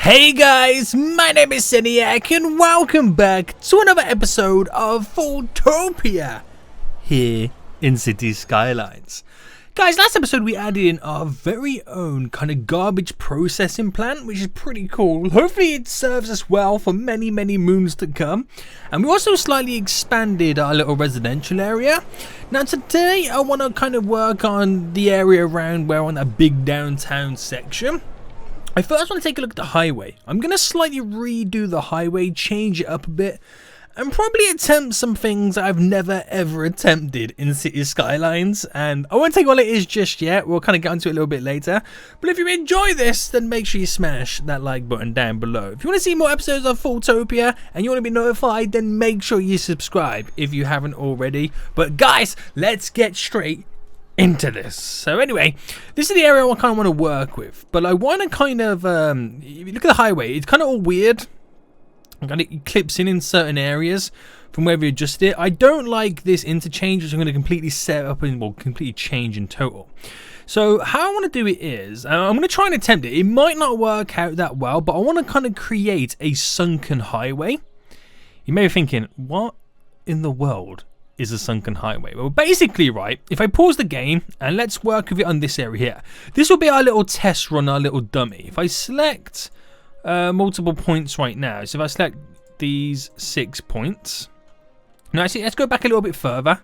Hey guys, my name is Seniac and welcome back to another episode of FoolTopia here in City Skylines. Guys, last episode we added in our very own kind of garbage processing plant, which is pretty cool. Hopefully it serves us well for many moons to come. And we also slightly expanded our little residential area. Now today I want to kind of work on the area around where on that big downtown section. I first want to take a look at the highway. I'm going to slightly redo the highway, change it up a bit, and probably attempt some things I've never ever attempted in City Skylines. And I won't tell you what it is just yet, we'll kind of get onto it a little bit later. But if you enjoy this, then make sure you smash that like button down below. If you want to see more episodes of FoolTopia and you want to be notified, then make sure you subscribe if you haven't already. But guys, let's get straight into this. So anyway, this is the area I kind of want to work with, but I want to kind of if you look at the highway, it's kind of all weird. It clips in certain areas from where we adjusted it. I don't like this interchange, which I'm going to completely set up and will completely change in total. So how I want to do it is, I'm going to try and attempt it. It might not work out that well, but I want to kind of create a sunken highway. You may be thinking, what in the world is a sunken highway? Well, basically, right, if I pause the game and let's work with it on this area here, this will be our little test run, our little dummy. If I select multiple points right now, so if I select these 6 points, now actually let's go back a little bit further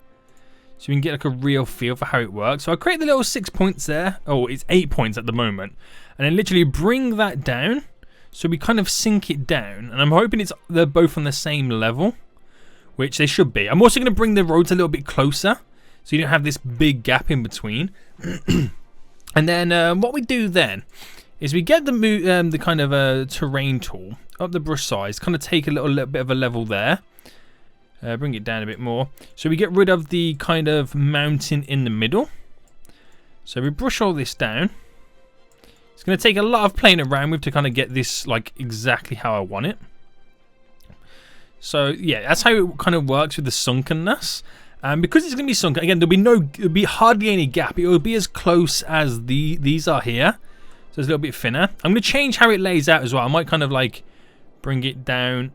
so we can get like a real feel for how it works. So I create the little 6 points there. Oh, it's 8 points at the moment, and then literally bring that down so we kind of sink it down, and I'm hoping they're both on the same level, which they should be. I'm also going to bring the roads a little bit closer so you don't have this big gap in between. And then what we do then is we get the kind of terrain tool up the brush size, kind of take a little bit of a level there, bring it down a bit more, so we get rid of the kind of mountain in the middle. So we brush all this down. It's going to take a lot of playing around with to kind of get this like exactly how I want it. So yeah, that's how it kind of works with the sunkenness. And because it's going to be sunken, again, there'll be hardly any gap. It will be as close as these are here. So it's a little bit thinner. I'm going to change how it lays out as well. I might kind of like bring it down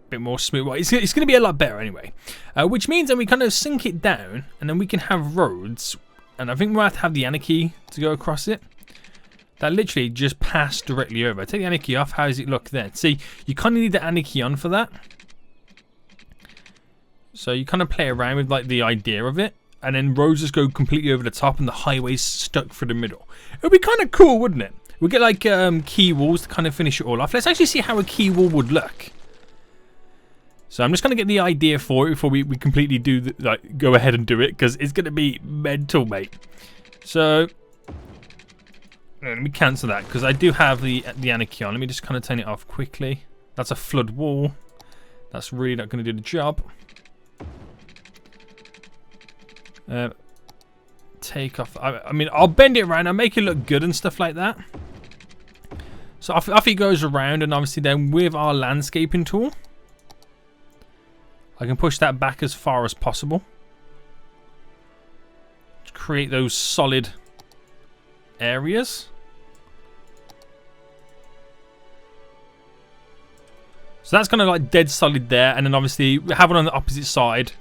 a bit more smooth. Well, it's going to be a lot better anyway. Which means then we kind of sink it down and then we can have roads. And I think we'll have to have the anarchy to go across it. That literally just passed directly over. Take the anarchy off. How does it look then? See, you kind of need the anarchy on for that. So you kind of play around with like the idea of it, and then roads just go completely over the top, and the highway's stuck through the middle. It would be kind of cool, wouldn't it? We'll get like key walls to kind of finish it all off. Let's actually see how a key wall would look. So I'm just going to get the idea for it before we completely do go ahead and do it, because it's going to be mental, mate. So let me cancel that because I do have the anarchy on. Let me just kind of turn it off quickly. That's a flood wall. That's really not going to do the job. Take off. I mean, I'll bend it around. I'll make it look good and stuff like that. So off it goes around, and obviously then with our landscaping tool, I can push that back as far as possible to create those solid areas. So that's kind of like dead solid there, and then obviously we have one on the opposite side.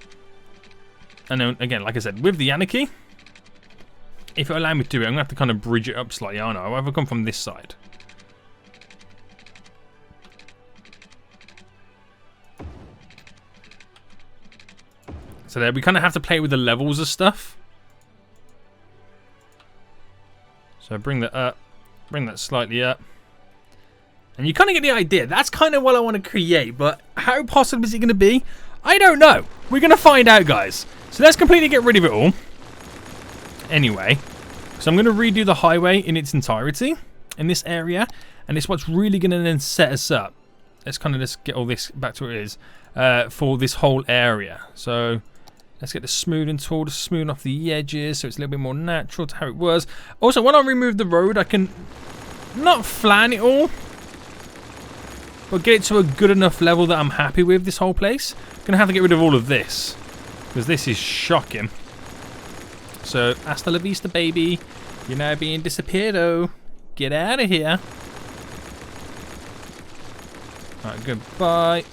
And then again, like I said, with the anarchy, if it allow me to do it, I'm gonna have to kind of bridge it up slightly. I know, I'll have to come from this side. So there, we kind of have to play with the levels of stuff. So bring that up, bring that slightly up. And you kind of get the idea. That's kind of what I want to create, but how possible is it going to be? I don't know. We're going to find out, guys. So let's completely get rid of it all. Anyway, so I'm going to redo the highway in its entirety in this area, and it's what's really going to then set us up. Let's kind of just get all this back to what it is for this whole area. So let's get the smoothing tool to smooth off the edges so it's a little bit more natural to how it was. Also, when I remove the road, I can not flan it all, but get it to a good enough level that I'm happy with this whole place. I'm going to have to get rid of all of this, because this is shocking. So, hasta la vista, baby. You're now being disappeared, oh. Get out of here. Alright, goodbye.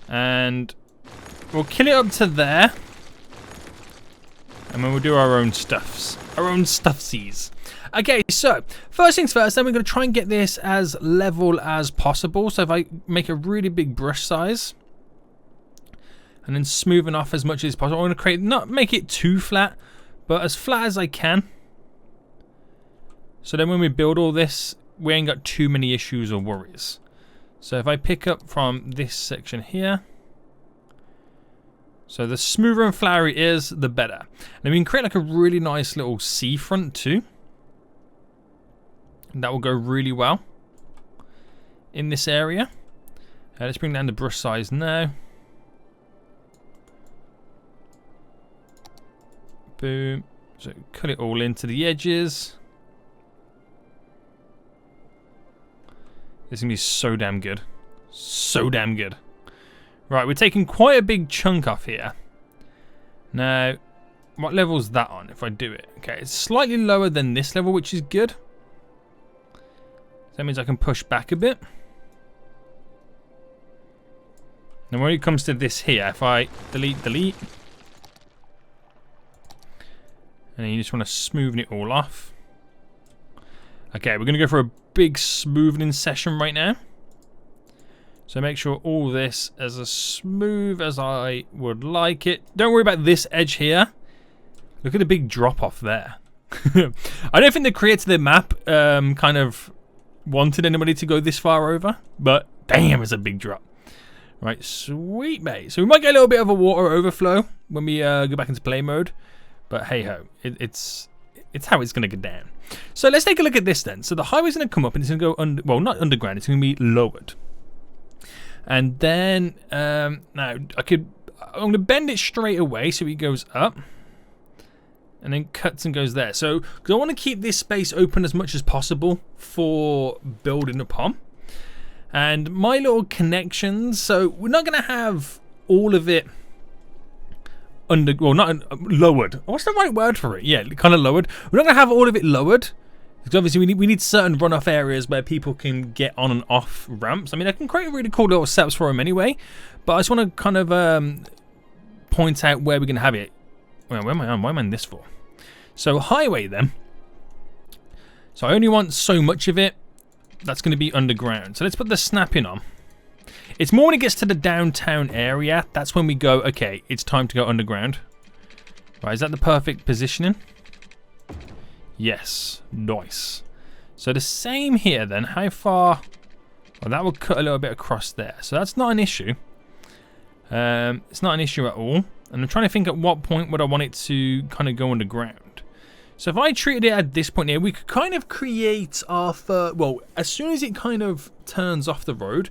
And we'll kill it up to there. And then we'll do our own stuffs. Our own stuffsies. Okay, so first things first, then we're going to try and get this as level as possible. So if I make a really big brush size and then smoothen off as much as possible, I'm going to create, not make it too flat, but as flat as I can. So then when we build all this, we ain't got too many issues or worries. So if I pick up from this section here, so the smoother and flatter it is, the better. And we can create like a really nice little seafront too. And that will go really well in this area. Let's bring down the brush size now. Boom. So cut it all into the edges. This is going to be so damn good. So damn good. Right, we're taking quite a big chunk off here. Now, what level is that on if I do it? Okay, it's slightly lower than this level, which is good. That means I can push back a bit. And when it comes to this here, if I delete, and then you just want to smoothen it all off. Okay, we're going to go for a big smoothing session right now. So make sure all this is as smooth as I would like it. Don't worry about this edge here. Look at the big drop off there. I don't think the creator of the map kind of wanted anybody to go this far over, but damn, it's a big drop. Right, sweet mate. So we might get a little bit of a water overflow when we go back into play mode, but hey ho, it's how it's gonna go down. So let's take a look at this then. So the highway's gonna come up and it's gonna go under, well, not underground, it's gonna be lowered. And then now I'm gonna bend it straight away so it goes up. And then cuts and goes there. So, because I want to keep this space open as much as possible for building upon. And my little connections, so we're not going to have all of it under, well, not lowered. What's the right word for it? Yeah, kind of lowered. We're not going to have all of it lowered. Because obviously we need certain runoff areas where people can get on and off ramps. I mean, I can create really cool little setups for them anyway. But I just want to kind of point out where we're going to have it. Well, where am I on? Why am I on this for? So highway then. So I only want so much of it. That's going to be underground. So let's put the snapping on. It's more when it gets to the downtown area. That's when we go, okay, it's time to go underground. Right, is that the perfect positioning? Yes, nice. So the same here then. How far? Well, that will cut a little bit across there. So that's not an issue. It's not an issue at all. And I'm trying to think at what point would I want it to kind of go underground. So if I treated it at this point here, we could kind of create our well, as soon as it kind of turns off the road,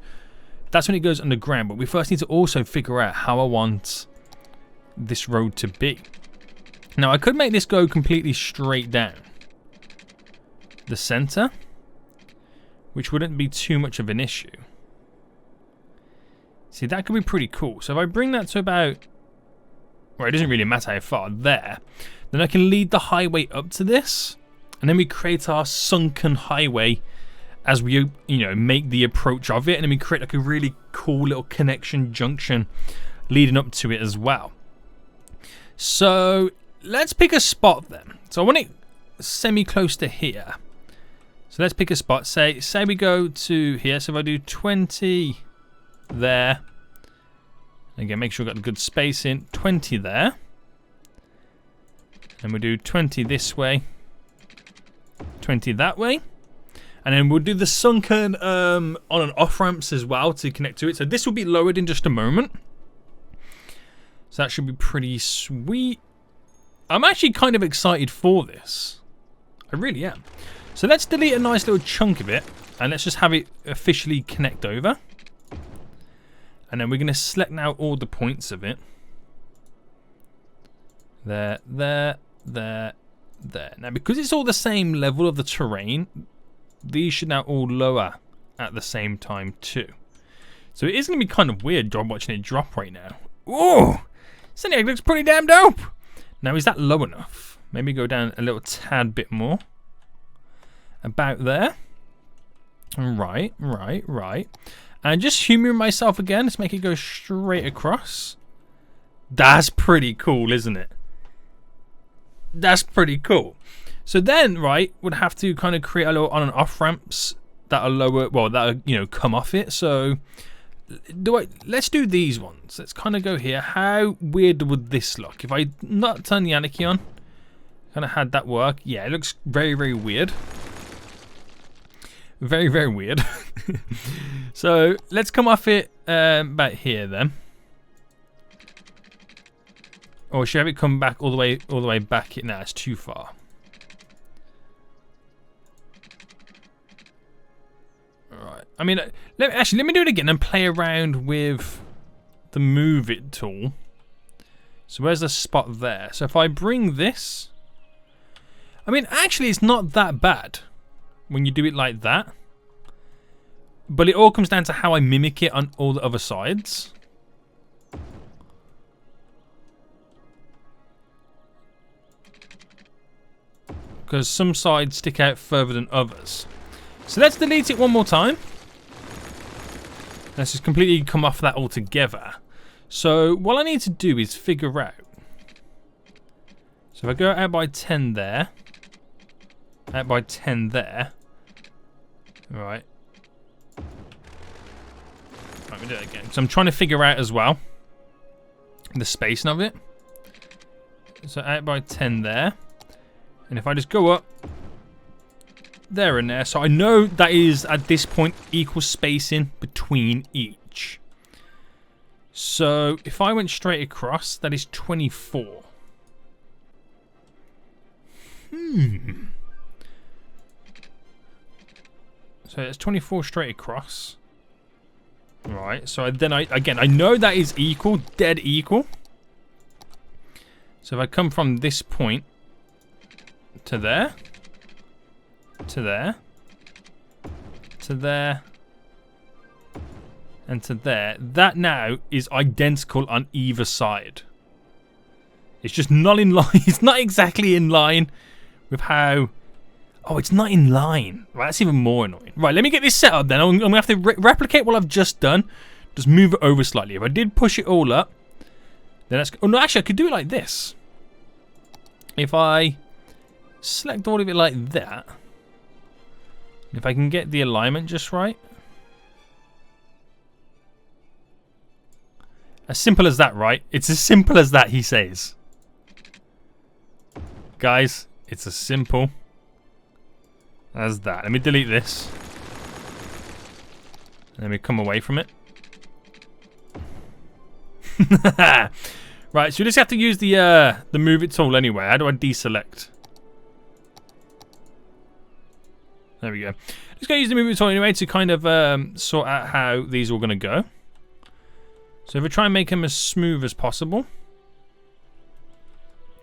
that's when it goes underground. But we first need to also figure out how I want this road to be. Now I could make this go completely straight down the center, which wouldn't be too much of an issue. See, that could be pretty cool. So if I bring that to about, well, it doesn't really matter how far there, then I can lead the highway up to this, and then we create our sunken highway as we, you know, make the approach of it, and then we create like a really cool little connection junction leading up to it as well. So let's pick a spot then. So I want it semi-close to here. So let's pick a spot. Say we go to here. So if I do 20 there. Again, make sure we've got a good space in. 20 there. And we'll do 20 this way. 20 that way. And then we'll do the sunken on and off ramps as well to connect to it. So this will be lowered in just a moment. So that should be pretty sweet. I'm actually kind of excited for this. I really am. So let's delete a nice little chunk of it. And let's just have it officially connect over. And then we're going to select now all the points of it. There, there, there, there. Now, because it's all the same level of the terrain, these should now all lower at the same time too. So it is going to be kind of weird watching it drop right now. Ooh! It looks pretty damn dope! Now, is that low enough? Maybe go down a little tad bit more. About there. Right. And just humouring myself again. Let's make it go straight across. That's pretty cool, isn't it? That's pretty cool. So then, right, would have to kind of create a little on and off ramps that are lower, well, that are, you know, come off it. So let's do these ones. Let's kind of go here. How weird would this look if I not turn the anarchy on? Kind of had that work. Yeah, it looks very, very weird. Very, very weird. So let's come off it back here then. Or should I have it come back all the way back? No, it's too far. Alright. I mean, let me do it again and play around with the move it tool. So where's the spot there? So if I bring this, I mean, actually it's not that bad when you do it like that. But it all comes down to how I mimic it on all the other sides. Because some sides stick out further than others. So let's delete it one more time. Let's just completely come off that altogether. So what I need to do is figure out. So if I go out by 10 there. Out by 10 there. Right. Let me do it again. So I'm trying to figure out as well the spacing of it. So out by 10 there. And if I just go up there and there, so I know that is at this point equal spacing between each. So if I went straight across, that is 24. So it's 24 straight across. Right, so then I know that is equal, dead equal. So if I come from this point to there, to there, to there, and to there, that now is identical on either side. It's just not in line. It's not exactly in line with how... Oh, it's not in line. Right, that's even more annoying. Right, let me get this set up then. I'm going to have to replicate what I've just done. Just move it over slightly. If I did push it all up, then that's... Oh, no, actually, I could do it like this. If I select all of it like that, if I can get the alignment just right. As simple as that, right? It's as simple as that, he says. Guys, it's as simple as that. Let me delete this. Let me come away from it. Right, so we just have to use the move it tool anyway. How do I deselect? There we go. Just gonna use the move it tool anyway to kind of sort out how these are all gonna go. So if we try and make them as smooth as possible,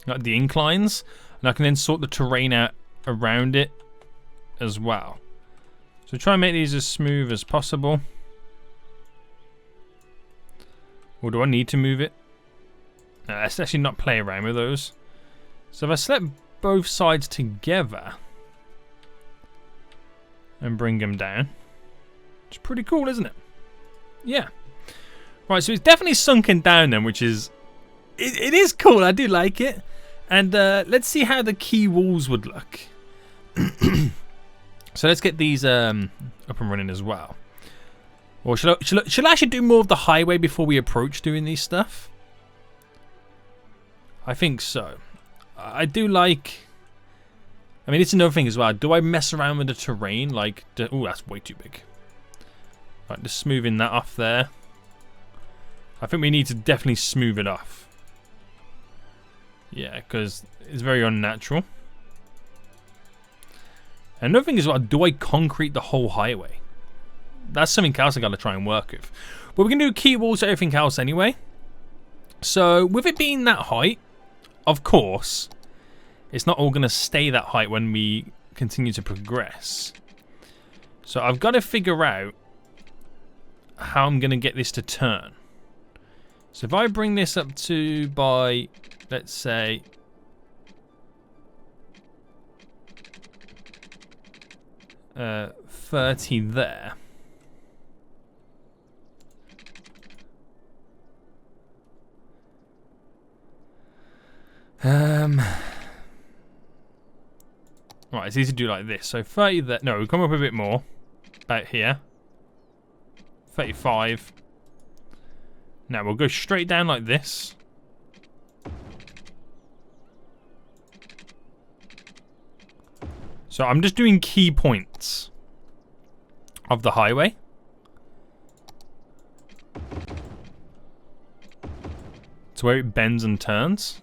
like the inclines, and I can then sort the terrain out around it as well. So try and make these as smooth as possible. Or do I need to move it? No, let's actually not play around with those. So if I select both sides together and bring them down, it's pretty cool, isn't it? Yeah. Right, so it's definitely sunken down then, which is... It is cool, I do like it. And let's see how the key walls would look. So let's get these up and running as well. Or should I actually do more of the highway before we approach doing these stuff? I think so. I do like... I mean, it's another thing as well. Do I mess around with the terrain? Like, oh, that's way too big. Right, just smoothing that off there. I think we need to definitely smooth it off. Yeah, because it's very unnatural. And another thing is, well, do I concrete the whole highway? That's something else I got to try and work with. But we can do key walls to everything else anyway. So with it being that height, of course, it's not all going to stay that height when we continue to progress. So I've got to figure out how I'm going to get this to turn. So if I bring this up to by, let's say, 30 there. Right, it's easy to do like this. So 30 there. No, we'll come up a bit more. About here. 35. Now we'll go straight down like this. So I'm just doing key points of the highway. To where it bends and turns.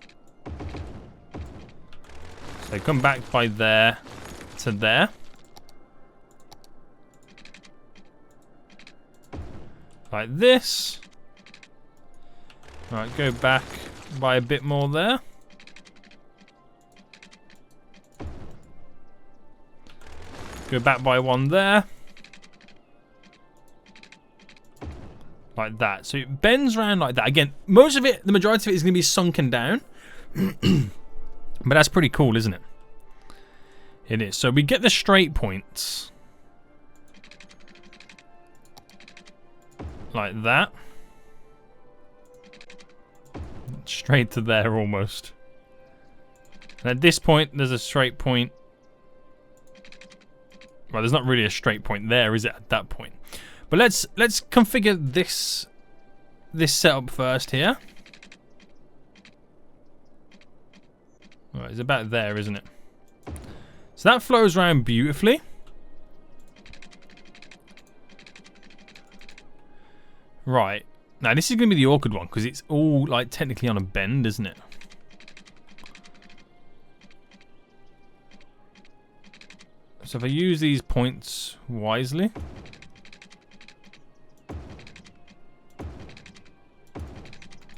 So come back by there to there. Like this. Right, go back by a bit more there. Go back by one there. Like that. So it bends around like that. Again, most of it, the majority of it is going to be sunken down. But that's pretty cool, isn't it? It is. So we get the straight points. Like that. Straight to there almost. And at this point, there's a straight point. Well, there's not really a straight point there, is it, at that point? But let's configure this setup first here. Right, it's about there, isn't it? So that flows around beautifully. Right. Now this is going to be the awkward one because it's all like technically on a bend, isn't it? So if I use these points wisely.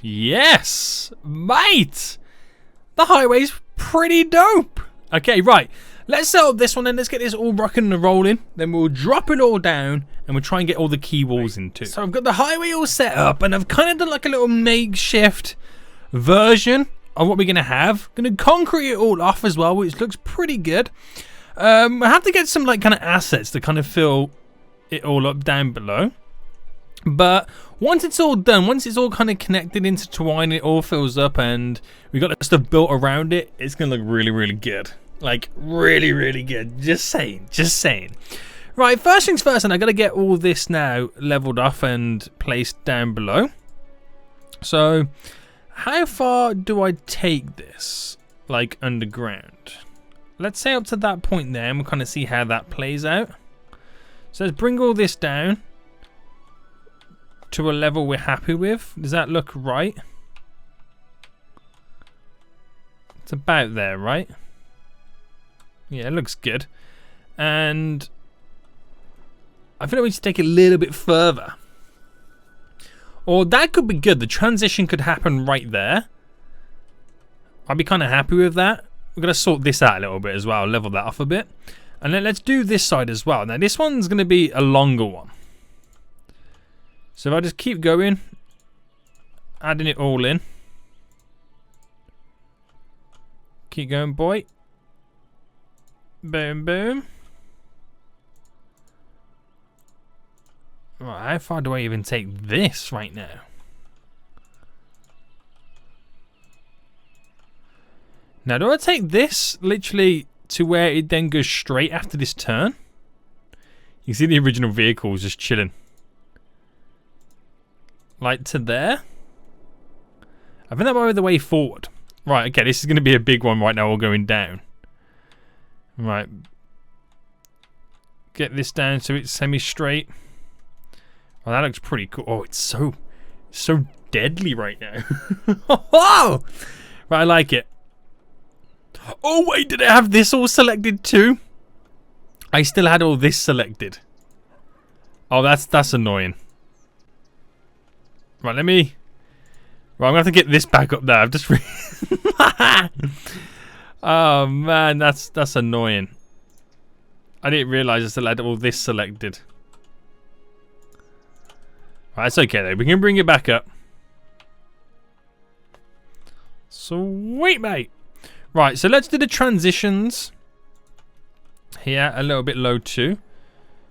Yes! Mate! The highway's pretty dope. Okay, right. Let's set up this one then. Let's get this all rocking and rolling. Then we'll drop it all down and we'll try and get all the key walls in too. So I've got the highway all set up and I've kind of done like a little makeshift version of what we're going to have. Going to concrete it all off as well, which looks pretty good. I have to get some like kind of assets to kind of fill it all up down below. But once it's all done, once it's all kind of connected, intertwined, it all fills up and we got the stuff built around it, it's going to look really, really good. Like, really, really good. Just saying. Just saying. Right, first things first, and I got to get all this now leveled off and placed down below. So, how far do I take this, like, underground? Let's say up to that point there, and we'll kind of see how that plays out. So, let's bring all this down to a level we're happy with. Does that look right? It's about there, right? Yeah, it looks good. And I feel like we should take it a little bit further. Or that could be good. The transition could happen right there. I'd be kind of happy with that. We're going to sort this out a little bit as well. Level that off a bit. And then let's do this side as well. Now, this one's going to be a longer one. So if I just keep going, adding it all in. Keep going, boy. Boom, boom. Right, how far do I even take this right now? Now, do I take this literally to where it then goes straight after this turn? You can see the original vehicle just chilling. Like to there? I think that might be the way forward. Right, okay, this is going to be a big one right now, all going down. Right. Get this down so it's semi-straight. Oh, that looks pretty cool. Oh, it's so deadly right now. Oh! Right, I like it. Oh, wait, did I have this all selected too? I still had all this selected. Oh, that's annoying. Right, let me... Right, I'm going to have to get this back up there. I've just... Oh, man, that's annoying. I didn't realise I still had all this selected. Right, it's okay, though. We can bring it back up. Sweet, mate. Right, so let's do the transitions. Here, a little bit low, too.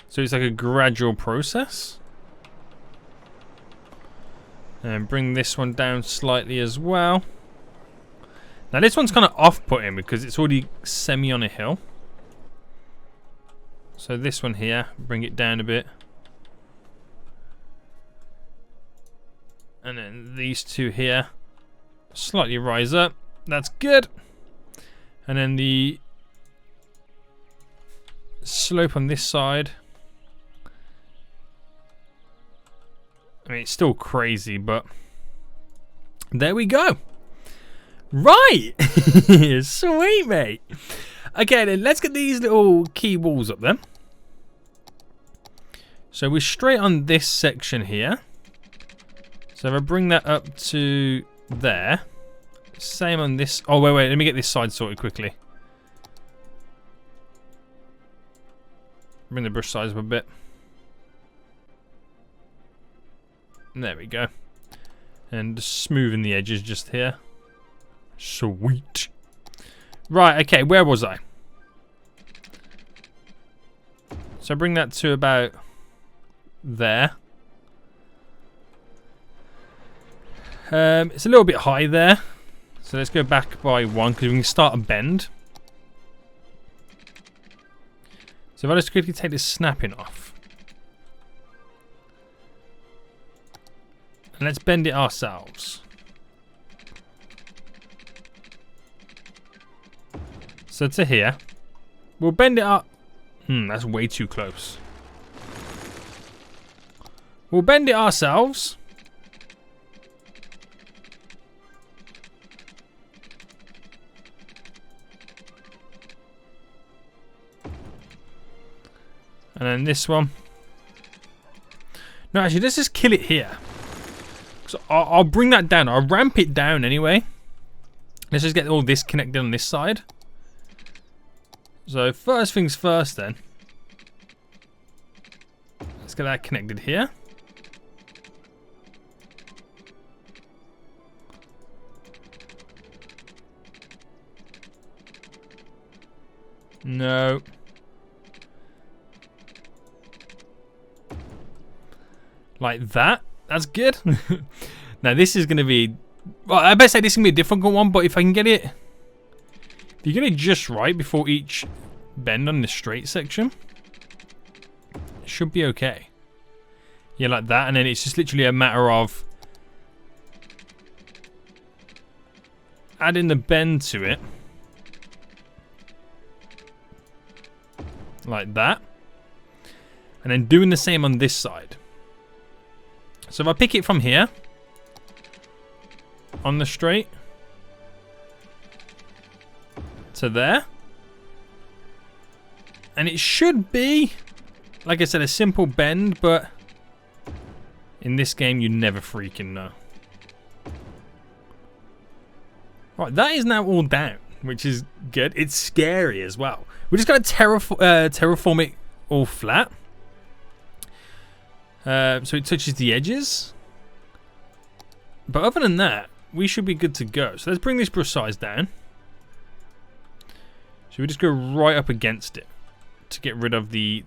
So it's like a gradual process. And bring this one down slightly as well. Now this one's kind of off-putting because it's already semi on a hill. So this one here, bring it down a bit. And then these two here, slightly rise up. That's good. And then the slope on this side. I mean, it's still crazy, but there we go. Right. Sweet, mate. Okay, then let's get these little key walls up then. So we're straight on this section here. So if I bring that up to there. Same on this. Oh, wait. Let me get this side sorted quickly. Bring the brush size up a bit. There we go. And smoothing the edges just here. Sweet. Right, okay, where was I? So bring that to about there. It's a little bit high there. So let's go back by 1 because we can start a bend. So if I just quickly take this snapping off. And let's bend it ourselves. So to here. We'll bend it up. That's way too close. We'll bend it ourselves. And then this one. No, actually, let's just kill it here. So I'll bring that down. I'll ramp it down anyway. Let's just get all this connected on this side. So first things first then. Let's get that connected here. No. Like that. That's good. Now this is going to be... Well, I better say this is going to be a difficult one, but if I can get it... If you get it just right before each bend on the straight section, it should be okay. Yeah, like that, and then it's just literally a matter of adding the bend to it. Like that. And then doing the same on this side. So if I pick it from here, on the straight, to there, and it should be, like I said, a simple bend, but in this game you never freaking know. Right, that is now all down, which is good. It's scary as well. We're just going to terraform it all flat. So it touches the edges. But other than that, we should be good to go. So let's bring this brush size down. So we just go right up against it to get rid of the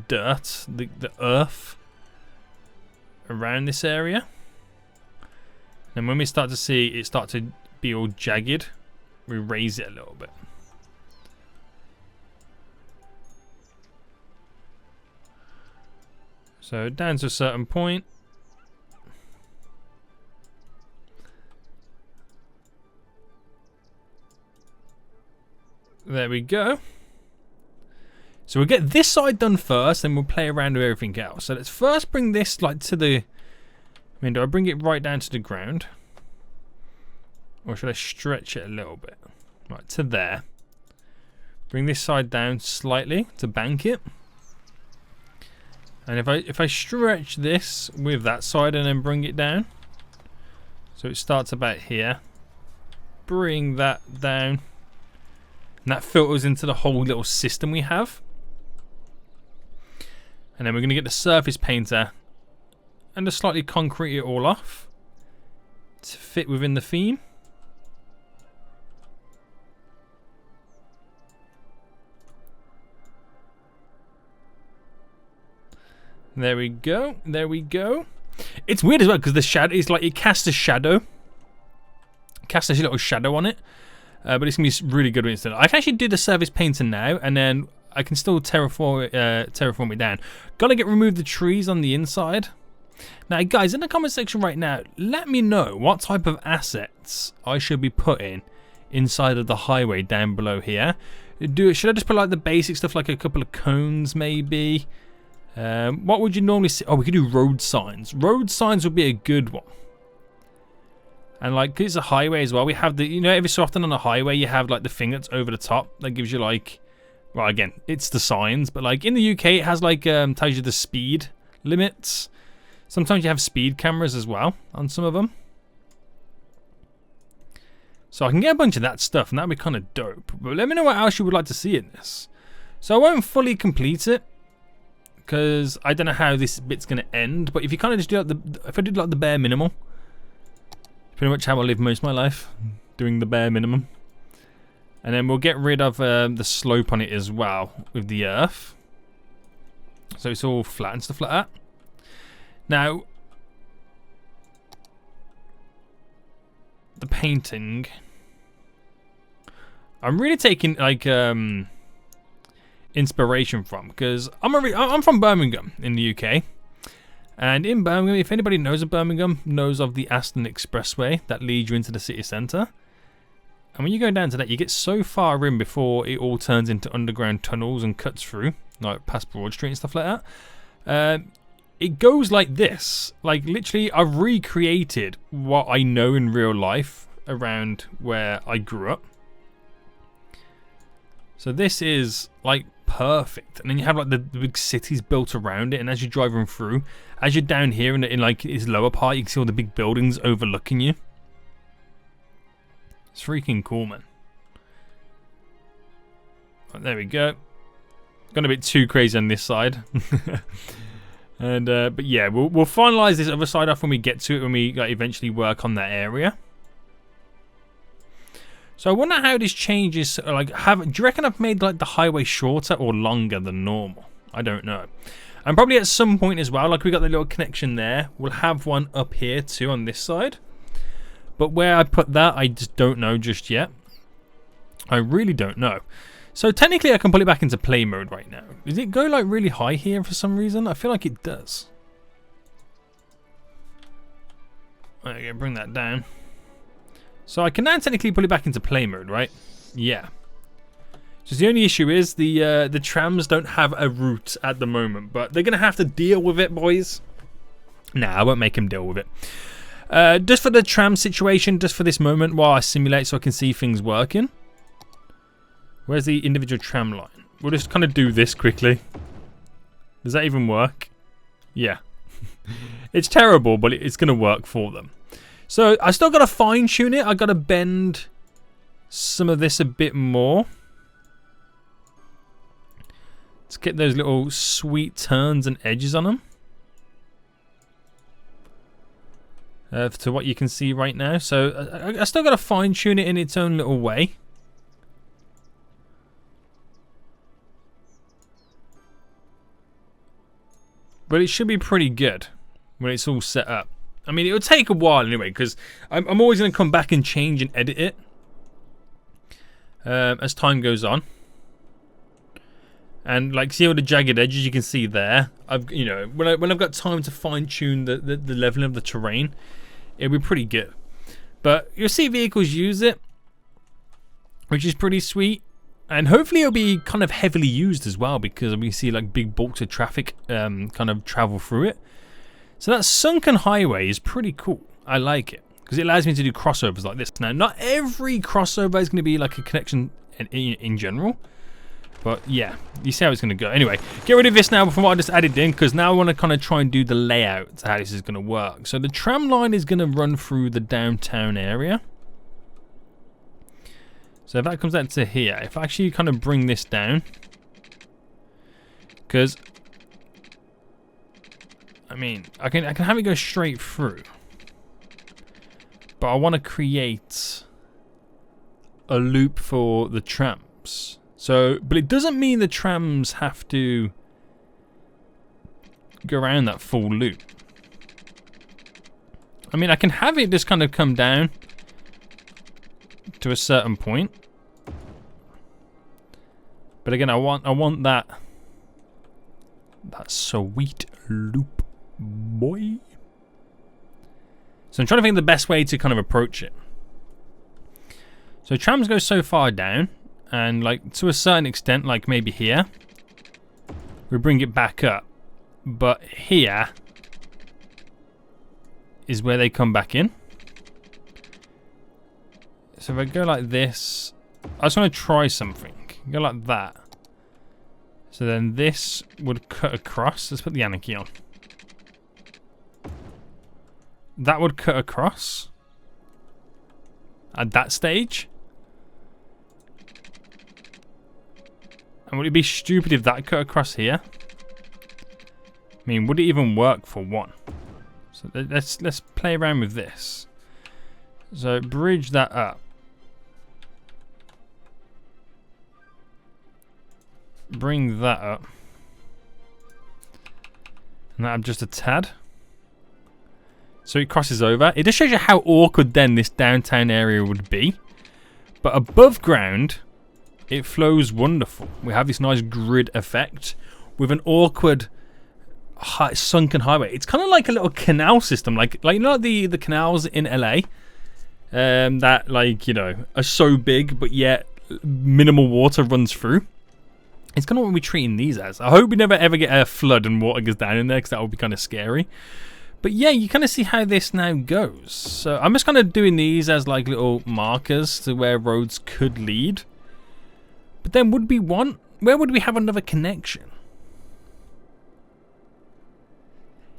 dirt, the earth around this area. And when we start to see it start to be all jagged, we raise it a little bit. So down to a certain point. There we go. So we'll get this side done first, then we'll play around with everything else. So let's first bring this like to the... I mean, do I bring it right down to the ground? Or should I stretch it a little bit? Right, to there. Bring this side down slightly to bank it. And if I stretch this with that side and then bring it down, so it starts about here, bring that down, and that filters into the whole little system we have. And then we're going to get the surface painter and just slightly concrete it all off to fit within the theme. There we go. There we go. It's weird as well because the shadow is like it casts a shadow. Casts a little shadow on it. But it's going to be really good when it's done. I can actually do the surface painter now, and then I can still terraform it down. Gotta remove the trees on the inside. Now, guys, in the comment section right now, let me know what type of assets I should be putting inside of the highway down below here. Should I just put like the basic stuff, like a couple of cones, maybe? What would you normally see? Oh, we could do road signs. Road signs would be a good one. And like, 'cause it's a highway as well, we have the, you know, every so often on a highway, you have like the thing that's over the top that gives you like, well, again, it's the signs, but like in the UK, it has like, tells you the speed limits. Sometimes you have speed cameras as well on some of them. So I can get a bunch of that stuff, and that'd be kind of dope. But let me know what else you would like to see in this. So I won't fully complete it, because I don't know how this bit's going to end. But if you kind of just do like if I did like the bare minimum, pretty much how I live most of my life, doing the bare minimum. And then we'll get rid of the slope on it as well with the earth. So it's all flat and stuff like that. Now, the painting, I'm really taking like inspiration from, because I'm from Birmingham in the UK, and in Birmingham, if anybody knows of Birmingham, knows of the Aston Expressway that leads you into the city centre. And when you go down to that, you get so far in before it all turns into underground tunnels and cuts through, like past Broad Street and stuff like that. It goes like this. Like, literally, I've recreated what I know in real life around where I grew up. So this is, like, perfect. And then you have, like, the big cities built around it. And as you're driving through, as you're down here in like, its lower part, you can see all the big buildings overlooking you. It's freaking cool, man. Right, there we go. Gone a bit too crazy on this side. And but yeah, we'll finalize this other side off when we get to it, when we eventually work on that area. So I wonder how this changes. Like, do you reckon I've made like the highway shorter or longer than normal? I don't know. And probably at some point as well, like we got the little connection there, we'll have one up here too on this side. But where I put that, I just don't know just yet. I really don't know. So technically I can put it back into play mode right now. Does it go like really high here for some reason? I feel like it does. Okay, bring that down. So I can now technically put it back into play mode, right? Yeah. Just the only issue is the trams don't have a route at the moment, but they're gonna have to deal with it, boys. Nah, I won't make them deal with it. Just for the tram situation, just for this moment while I simulate so I can see things working. Where's the individual tram line? We'll just kind of do this quickly. Does that even work? Yeah. It's terrible, but it's going to work for them. So I still got to fine tune it. I got to bend some of this a bit more. Let's get those little sweet turns and edges on them. To what you can see right now. So I still got to fine tune it in its own little way. But it should be pretty good when it's all set up. I mean, it'll take a while anyway, because I'm always going to come back and change and edit it as time goes on. And like, see all the jagged edges you can see there. You know, when I've got time to fine tune the leveling of the terrain, it'll be pretty good. But you'll see vehicles use it, which is pretty sweet. And hopefully it'll be kind of heavily used as well, because we see like big bulks of traffic kind of travel through it. So that sunken highway is pretty cool. I like it because it allows me to do crossovers like this. Now, not every crossover is going to be like a connection in general, but yeah, you see how it's going to go. Anyway, get rid of this now from what I just added in, because now I want to kind of try and do the layout to how this is going to work. So the tram line is going to run through the downtown area. So if that comes out to here, if I actually kind of bring this down, because I mean, I can have it go straight through, but I want to create a loop for the trams. So, but it doesn't mean the trams have to go around that full loop. I mean, I can have it just kind of come down to a certain point. But again, I want that sweet loop, boy. So I'm trying to think of the best way to kind of approach it. So trams go so far down, and like to a certain extent, like maybe here, we bring it back up. But here is where they come back in. So if I go like this, I just want to try something. Go like that. So then this would cut across. Let's put the anarchy on. That would cut across at that stage. And would it be stupid if that cut across here? I mean, would it even work for one? So let's play around with this. So bridge that up. Bring that up. And that up just a tad. So it crosses over. It just shows you how awkward then this downtown area would be. But above ground, it flows wonderful. We have this nice grid effect with an awkward sunken highway. It's kind of like a little canal system, like you know the canals in LA, that like, you know, are so big but yet minimal water runs through. It's kind of what we're treating these as. I hope we never ever get a flood and water goes down in there, because that would be kind of scary. But yeah, you kind of see how this now goes. So I'm just kind of doing these as like little markers to where roads could lead. But then where would we have another connection?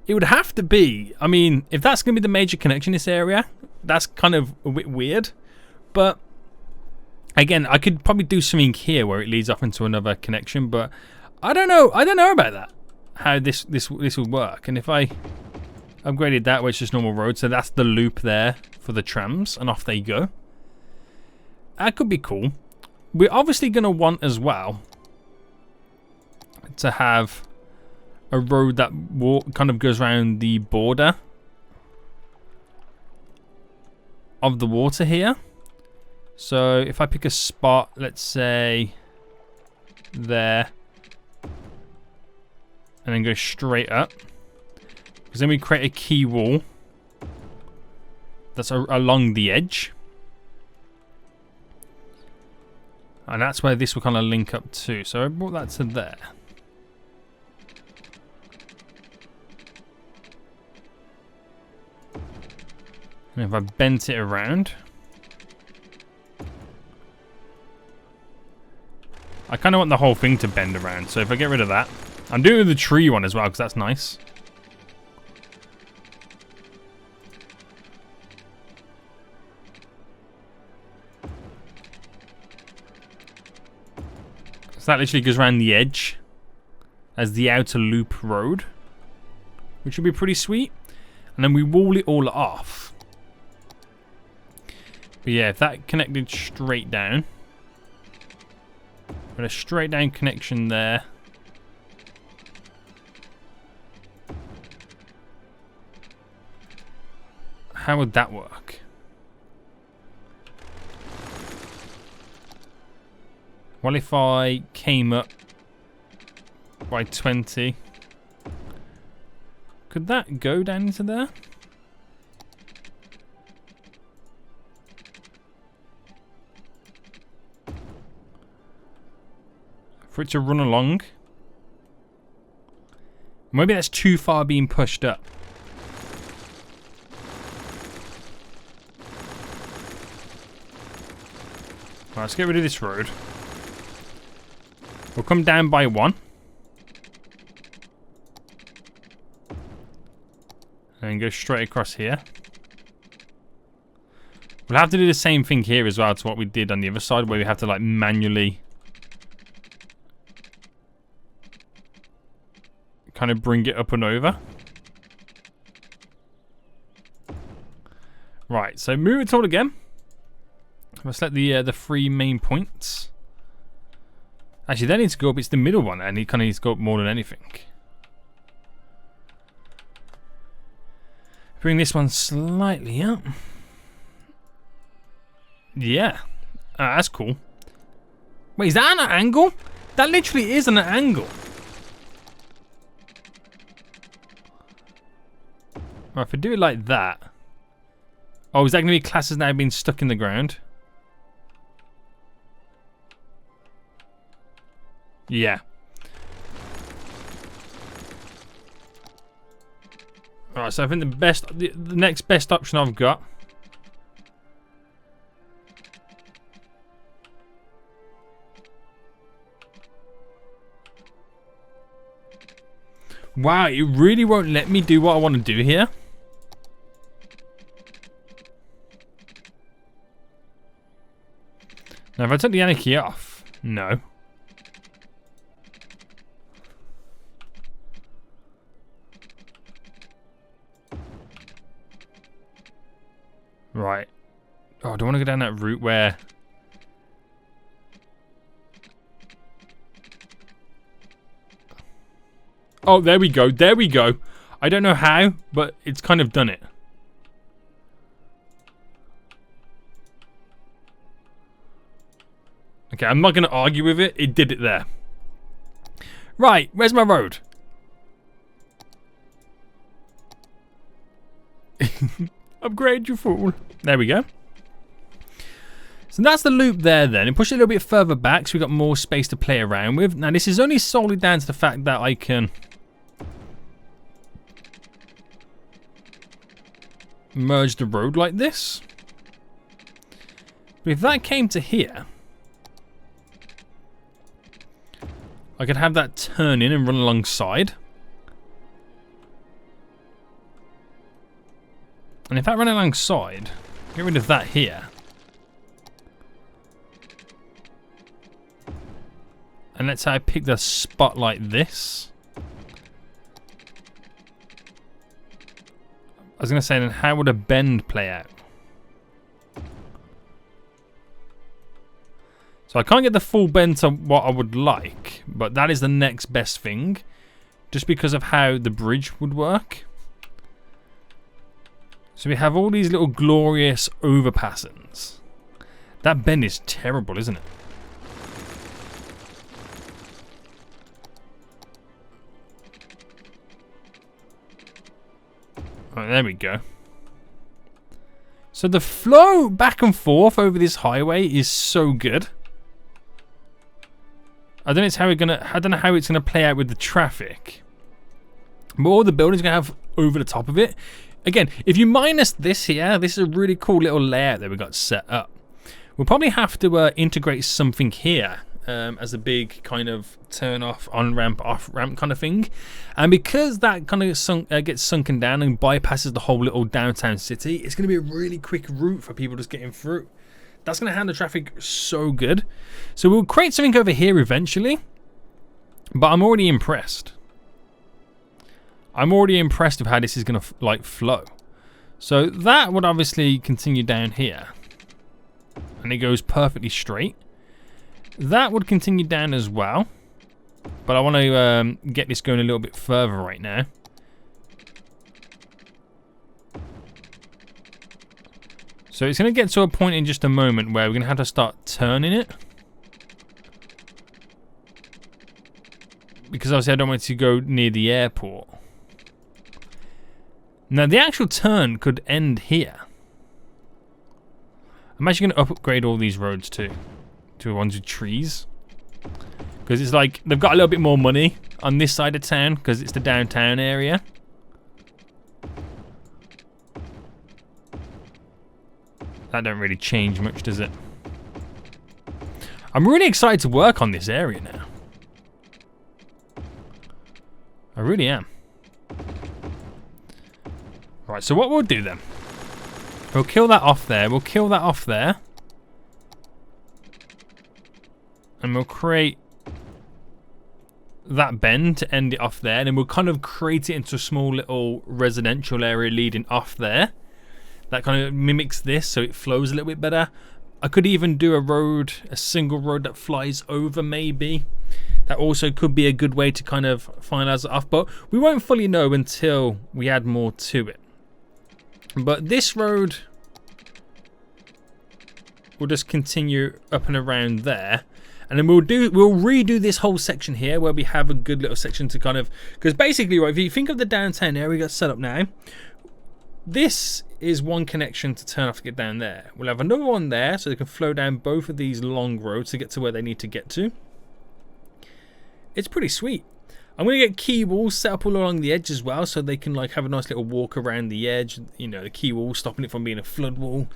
It would have to be, I mean, if that's going to be the major connection in this area, that's kind of a bit weird. But again, I could probably do something here where it leads off into another connection, but I don't know about that, how this would work. And if I upgraded that where it's just normal road, so that's the loop there for the trams, and off they go. That could be cool. We're obviously going to want as well to have a road that kind of goes around the border of the water here. So if I pick a spot, let's say there, and then go straight up, because then we create a key wall that's along the edge. And that's where this will kind of link up to. So I brought that to there. And if I bent it around, I kind of want the whole thing to bend around. So if I get rid of that, I'm doing the tree one as well, because that's nice. So that literally goes around the edge as the outer loop road, which would be pretty sweet. And then we wall it all off. But yeah, if that connected straight down, got a straight down connection there. How would that work? Well, if I came up by 20, could that go down into there? For it to run along? Maybe that's too far being pushed up. Right, let's get rid of this road. We'll come down by one. And go straight across here. We'll have to do the same thing here as well to what we did on the other side, where we have to like manually kind of bring it up and over. Right, so move it all again. Let's select the three main points. Actually, that needs to go up. It's the middle one, and it kind of needs to go up more than anything. Bring this one slightly up. Yeah. That's cool. Wait, is that an angle? That literally is an angle. Right, if I do it like that. Oh, is that going to be classed as now being stuck in the ground? Yeah. Alright, so I think the next best option I've got. Wow, it really won't let me do what I want to do here. Now, if I took the anarchy off, no. Right. Oh, I don't want to go down that route where... Oh, there we go. There we go. I don't know how, but it's kind of done it. Okay, I'm not going to argue with it. It did it there. Right, where's my road? Upgrade, you fool. There we go. So that's the loop there then. And push it a little bit further back so we've got more space to play around with. Now this is only solely down to the fact that I can merge the road like this. But if that came to here, I could have that turn in and run alongside. And if that ran alongside, get rid of that here. And let's say I pick the spot like this. I was going to say, then how would a bend play out? So I can't get the full bend to what I would like, but that is the next best thing. Just because of how the bridge would work. So we have all these little glorious overpassings. That bend is terrible, isn't it? Right, there we go. So the flow back and forth over this highway is so good. I don't know how it's gonna play out with the traffic. But all the buildings are gonna have over the top of it. Again, if you minus this here, this is a really cool little layout that we got set up. We'll probably have to integrate something here as a big kind of turn off, on ramp, off ramp kind of thing. And because that kind of gets sunken down and bypasses the whole little downtown city, it's going to be a really quick route for people just getting through. That's going to handle traffic so good. So we'll create something over here eventually, but I'm already impressed. I'm already impressed with how this is going to like flow. So that would obviously continue down here. And it goes perfectly straight. That would continue down as well. But I want to get this going a little bit further right now. So it's going to get to a point in just a moment where we're going to have to start turning it. Because obviously I don't want it to go near the airport. Now the actual turn could end here. I'm actually going to upgrade all these roads too. To ones with trees. Because it's like, they've got a little bit more money on this side of town. Because it's the downtown area. That don't really change much, does it? I'm really excited to work on this area now. I really am. Right, so what we'll do then. We'll kill that off there. We'll kill that off there. And we'll create that bend to end it off there. And then we'll kind of create it into a small little residential area leading off there. That kind of mimics this so it flows a little bit better. I could even do a road, a single road that flies over maybe. That also could be a good way to kind of finalize it off. But we won't fully know until we add more to it. But this road will just continue up and around there. And then we'll redo this whole section here where we have a good little section to kind of, because basically, right, if you think of the downtown area we got set up now, this is one connection to turn off to get down there. We'll have another one there so they can flow down both of these long roads to get to where they need to get to. It's pretty sweet. I'm going to get key walls set up all along the edge as well so they can like have a nice little walk around the edge. You know, the key wall stopping it from being a flood wall,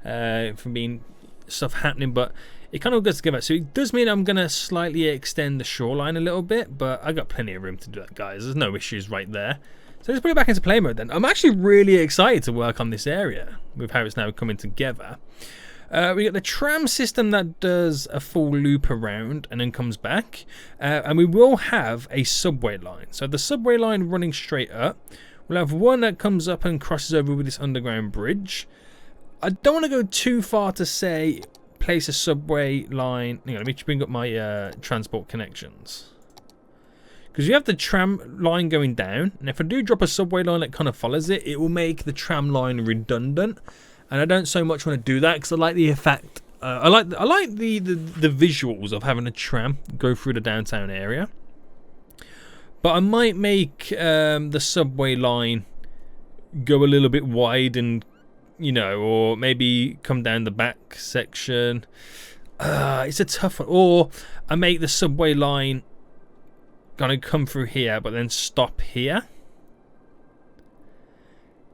from being stuff happening, but it kind of goes together. So it does mean I'm going to slightly extend the shoreline a little bit, but I got plenty of room to do that, guys. There's no issues right there. So let's put it back into play mode then. I'm actually really excited to work on this area with how it's now coming together. We got the tram system that does a full loop around and then comes back. And we will have a subway line. So the subway line running straight up. We'll have one that comes up and crosses over with this underground bridge. I don't want to go too far to say place a subway line. Hang on, let me bring up my transport connections. Because you have the tram line going down, and if I do drop a subway line that kind of follows it, it will make the tram line redundant. And I don't so much want to do that because I like the effect. I like the visuals of having a tram go through the downtown area. But I might make the subway line go a little bit wide and, you know, or maybe come down the back section. It's a tough one. Or I make the subway line kind of come through here, but then stop here.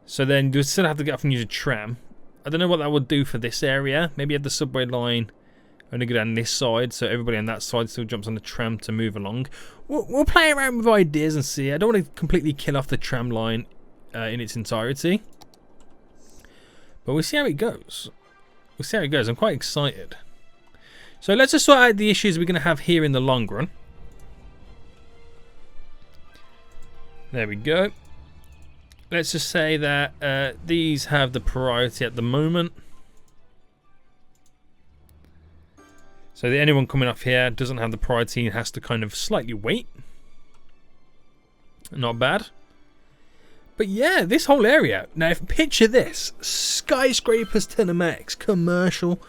So then you still have to get off and use a tram. I don't know what that would do for this area. Maybe have the subway line only go down this side, so everybody on that side still jumps on the tram to move along. We'll play around with ideas and see. I don't want to completely kill off the tram line in its entirety. But we'll see how it goes. We'll see how it goes. I'm quite excited. So let's just sort out the issues we're going to have here in the long run. There we go. Let's just say that these have the priority at the moment. So that anyone coming off here doesn't have the priority and has to kind of slightly wait. Not bad. But yeah, this whole area. Now, picture this. Skyscrapers to the max. Commercial.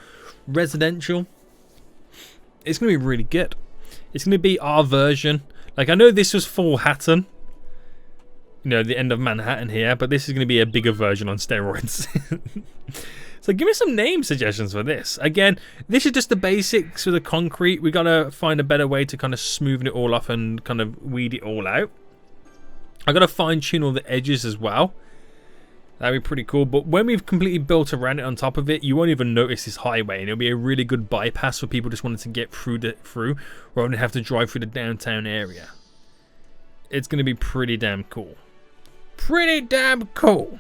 Residential. It's going to be really good. It's going to be our version. Like, I know this was full Hatton. You know, the end of Manhattan here. But this is going to be a bigger version on steroids. So give me some name suggestions for this. Again, this is just the basics with the concrete. We got to find a better way to kind of smoothen it all off and kind of weed it all out. I got to fine tune all the edges as well. That'd be pretty cool. But when we've completely built around it on top of it, you won't even notice this highway. And it'll be a really good bypass for people just wanting to get through rather than have to drive through the downtown area. It's going to be pretty damn cool. Pretty damn cool,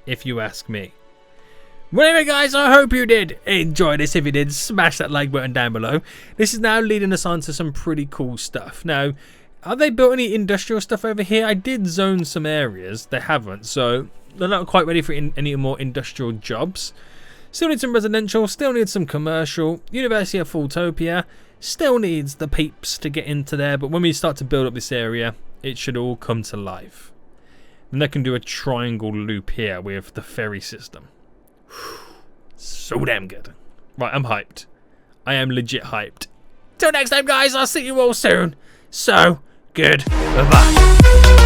if you ask me. Well, anyway, guys, I hope you did enjoy this. If you did, smash that like button down below. This is now leading us on to some pretty cool stuff. Now, have they built any industrial stuff over here? I did zone some areas. They haven't, so they're not quite ready for any more industrial jobs. Still need some residential, still need some commercial. University of FoolTopia still needs the peeps to get into there, but when we start to build up this area, it should all come to life. And they can do a triangle loop here with the ferry system. So damn good. Right, I'm hyped. I am legit hyped. Till next time, guys, I'll see you all soon. So good. Bye-bye.